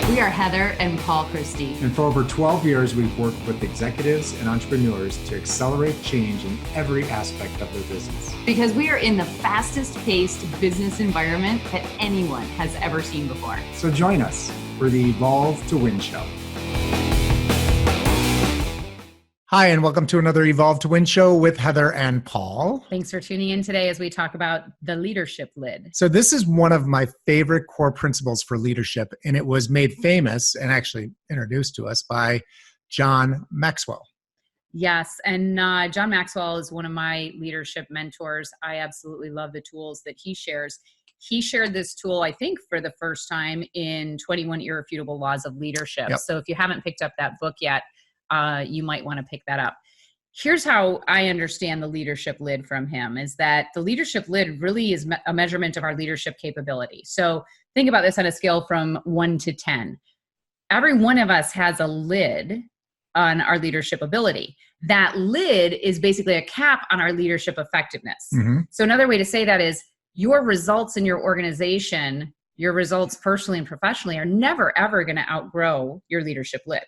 We are Heather and Paul Christie. And for over 12 years, we've worked with executives and entrepreneurs to accelerate change in every aspect of their business. Because we are in the fastest paced business environment that anyone has ever seen before. So join us for the Evolve to Win show. Hi, and welcome to another Evolve to Win show with Heather and Paul. Thanks for tuning in today as we talk about the leadership lid. So this is one of my favorite core principles for leadership, and it was made famous and actually introduced to us by John Maxwell. Yes, and John Maxwell is one of my leadership mentors. I absolutely love the tools that he shares. He shared this tool, I think, for the first time in 21 Irrefutable Laws of Leadership. Yep. So if you haven't picked up that book yet, you might want to pick that up. Here's how I understand the leadership lid from him, is that the leadership lid really is a measurement of our leadership capability. So think about this on a scale from 1 to 10. Every one of us has a lid on our leadership ability. That lid is basically a cap on our leadership effectiveness. Mm-hmm. So another way to say that is your results in your organization, your results personally and professionally, are never, ever going to outgrow your leadership lid.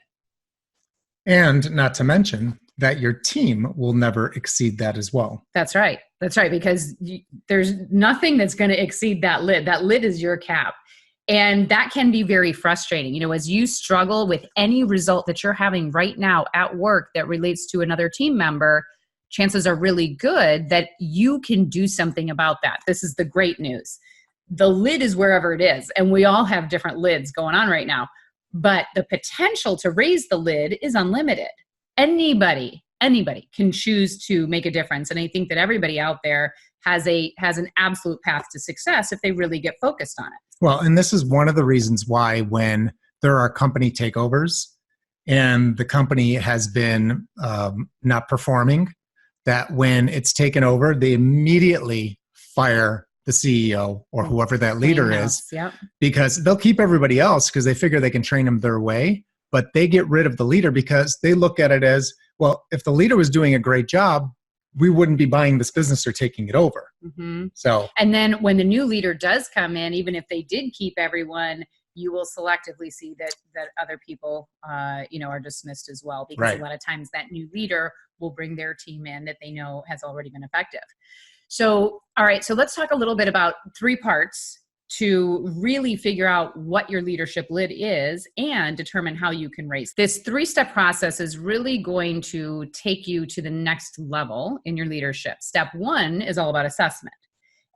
And not to mention that your team will never exceed that as well. That's right. That's right. Because there's nothing that's going to exceed that lid. That lid is your cap. And that can be very frustrating. You know, as you struggle with any result that you're having right now at work that relates to another team member, chances are really good that you can do something about that. This is the great news. The lid is wherever it is. And we all have different lids going on right now. But the potential to raise the lid is unlimited. Anybody can choose to make a difference. And I think that everybody out there has an absolute path to success if they really get focused on it. Well, and this is one of the reasons why when there are company takeovers and the company has been not performing, that when it's taken over, they immediately fire the CEO or whoever that leader is, yep. Because they'll keep everybody else because they figure they can train them their way, but they get rid of the leader because they look at it as, well, if the leader was doing a great job, we wouldn't be buying this business or taking it over. Mm-hmm. So, and then when the new leader does come in, even if they did keep everyone, you will selectively see that other people, are dismissed as well, because right. A lot of times that new leader will bring their team in that they know has already been effective. So, all right, so let's talk a little bit about 3 parts to really figure out what your leadership lid is and determine how you can raise. This 3-step process is really going to take you to the next level in your leadership. Step 1 is all about assessment.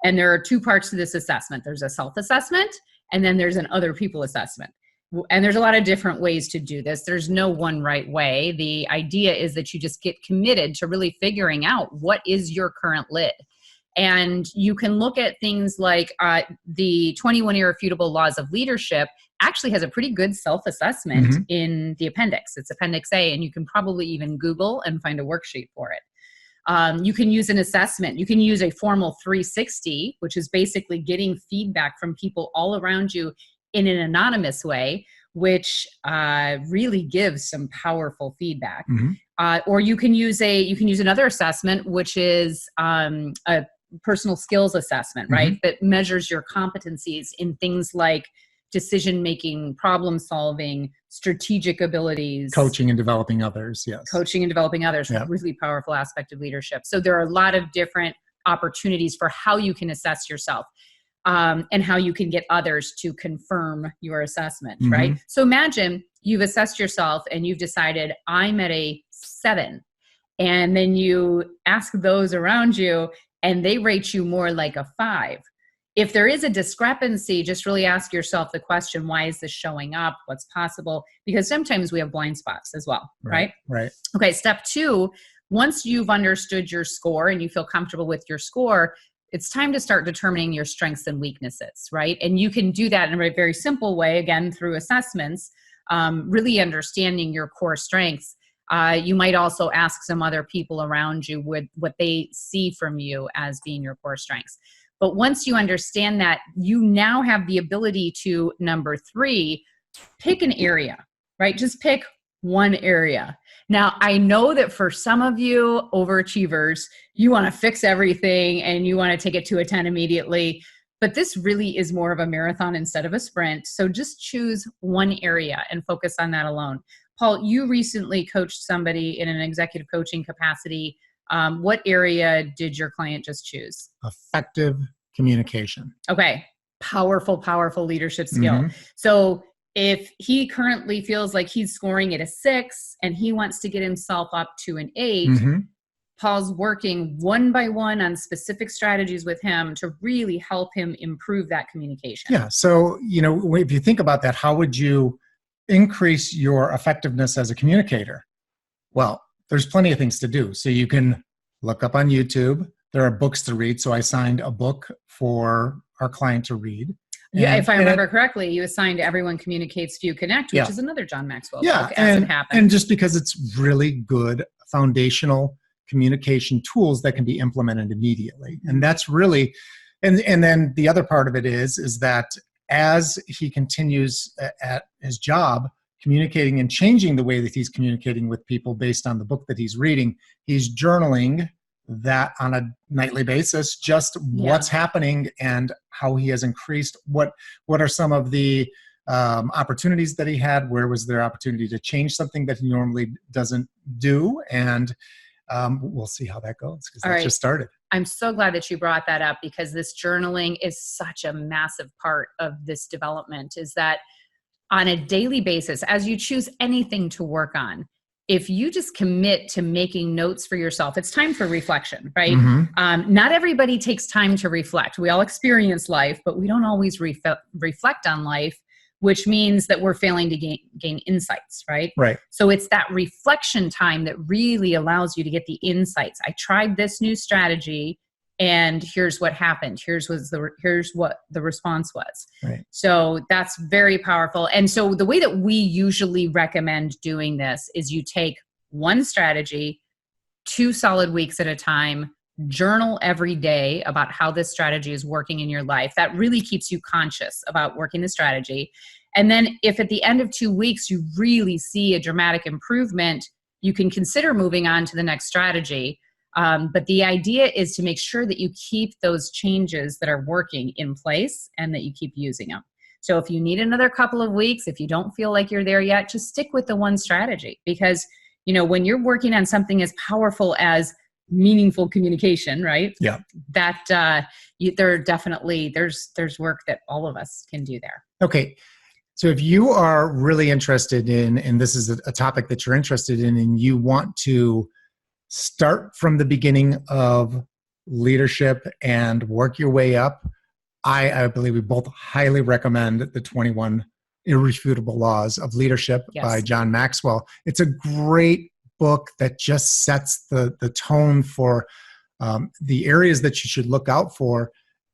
And there are 2 parts to this assessment. There's a self-assessment, and then there's an other people assessment. And there's a lot of different ways to do this. There's no one right way. The idea is that you just get committed to really figuring out what is your current lid. And you can look at things like the 21 Irrefutable Laws of Leadership actually has a pretty good self-assessment in the appendix. It's Appendix A, and you can probably even Google and find a worksheet for it. You can use an assessment. You can use a formal 360, which is basically getting feedback from people all around you in an anonymous way, which really gives some powerful feedback. Or you can use another assessment, which is a personal skills assessment, right? That measures your competencies in things like decision-making, problem-solving, strategic abilities. Coaching and developing others, yes. Coaching and developing others, yep. Really powerful aspect of leadership. So there are a lot of different opportunities for how you can assess yourself. And how you can get others to confirm your assessment, right? So imagine you've assessed yourself and you've decided I'm at a 7. And then you ask those around you and they rate you more like a 5. If there is a discrepancy, just really ask yourself the question, why is this showing up? What's possible? Because sometimes we have blind spots as well, right? Right. Okay, step 2, once you've understood your score and you feel comfortable with your score, it's time to start determining your strengths and weaknesses, right? And you can do that in a very simple way, again, through assessments, really understanding your core strengths. You might also ask some other people around you what they see from you as being your core strengths. But once you understand that, you now have the ability to, number 3, pick an area, right? Just pick one area. Now, I know that for some of you overachievers, you want to fix everything and you want to take it to a 10 immediately. But this really is more of a marathon instead of a sprint. So just choose one area and focus on that alone. Paul, you recently coached somebody in an executive coaching capacity. What area did your client just choose? Effective communication. Okay. Powerful, powerful leadership skill. Mm-hmm. So if he currently feels like he's scoring at a 6 and he wants to get himself up to an 8, Mm-hmm. Paul's working one by one on specific strategies with him to really help him improve that communication. Yeah. So, if you think about that, how would you increase your effectiveness as a communicator? Well, there's plenty of things to do. So you can look up on YouTube. There are books to read. So I signed a book for our client to read. Yeah, if I remember correctly, you assigned Everyone Communicates, Few Connect, which is another John Maxwell book, as it happens. And just because it's really good foundational communication tools that can be implemented immediately. And that's really, and then the other part of it is that as he continues at his job, communicating and changing the way that he's communicating with people based on the book that he's reading, he's journaling that on a nightly basis, just what's happening and how he has increased, what are some of the opportunities that he had, where was there opportunity to change something that he normally doesn't do, and we'll see how that goes, because that just started. I'm so glad that you brought that up, because this journaling is such a massive part of this development, is that on a daily basis, as you choose anything to work on, if you just commit to making notes for yourself, it's time for reflection, right? Mm-hmm. Not everybody takes time to reflect. We all experience life, but we don't always reflect on life, which means that we're failing to gain insights, right? Right. So it's that reflection time that really allows you to get the insights. I tried this new strategy, and here's what happened. Here's what the response was. Right. So that's very powerful. And so the way that we usually recommend doing this is you take one strategy, 2 solid weeks at a time, journal every day about how this strategy is working in your life. That really keeps you conscious about working the strategy. And then if at the end of 2 weeks you really see a dramatic improvement, you can consider moving on to the next strategy. But the idea is to make sure that you keep those changes that are working in place and that you keep using them. So if you need another couple of weeks, if you don't feel like you're there yet, just stick with the one strategy, because when you're working on something as powerful as meaningful communication, right? Yeah. That there's work that all of us can do there. Okay. So if you are really interested in, and this is a topic that you're interested in, and you want to start from the beginning of leadership and work your way up, I believe we both highly recommend the 21 Irrefutable Laws of Leadership by John Maxwell. It's a great book that just sets the tone for the areas that you should look out for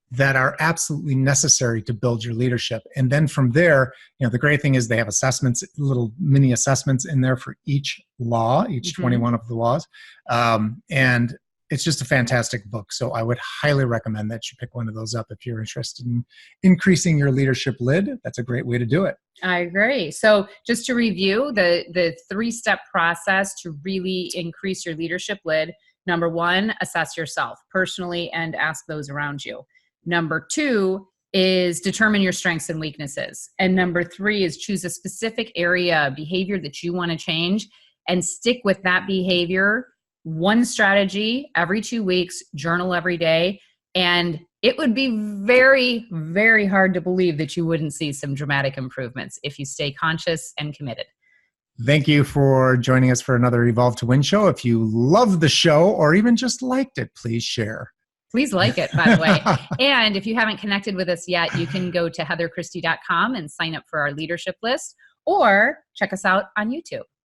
that are absolutely necessary to build your leadership. And then from there, the great thing is they have assessments, little mini assessments in there for each law, each 21 of the laws. And it's just a fantastic book. So I would highly recommend that you pick one of those up if you're interested in increasing your leadership lid. That's a great way to do it. I agree. So just to review the 3-step process to really increase your leadership lid. Number 1, assess yourself personally and ask those around you. Number 2 is determine your strengths and weaknesses. And number 3 is choose a specific area, behavior that you want to change, and stick with that behavior. One strategy every 2 weeks, journal every day. And it would be very, very hard to believe that you wouldn't see some dramatic improvements if you stay conscious and committed. Thank you for joining us for another Evolve to Win show. If you love the show or even just liked it, please share. Please like it, by the way. And if you haven't connected with us yet, you can go to heatherchristie.com and sign up for our leadership list, or check us out on YouTube.